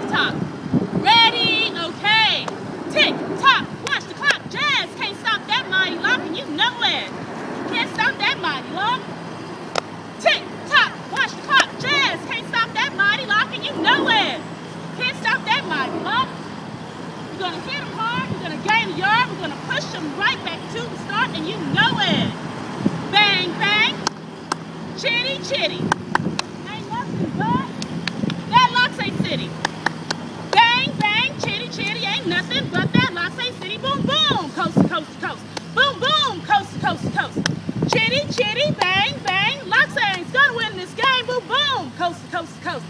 tick-tock. Ready? Okay. Tick-tock. Watch the clock. Jazz can't stop that mighty lock, and you know it. Can't stop that mighty lock. Tick-tock. Watch the clock. Jazz can't stop that mighty lock, and you know it. Can't stop that mighty lock. We're going to hit them hard. We're going to gain the yard. We're going to push them right back to the start, and you know it. Bang, bang. Chitty, chitty. Ain't nothing but that Loxay City. Bang, bang, chitty, chitty. Ain't nothing but that Loxay City. Boom, boom. Coast to coast to coast. Boom, boom. Coast to coast to coast. Chitty, chitty. Bang, bang. Loxay's gonna win this game. Boom, boom. Coast to coast to coast.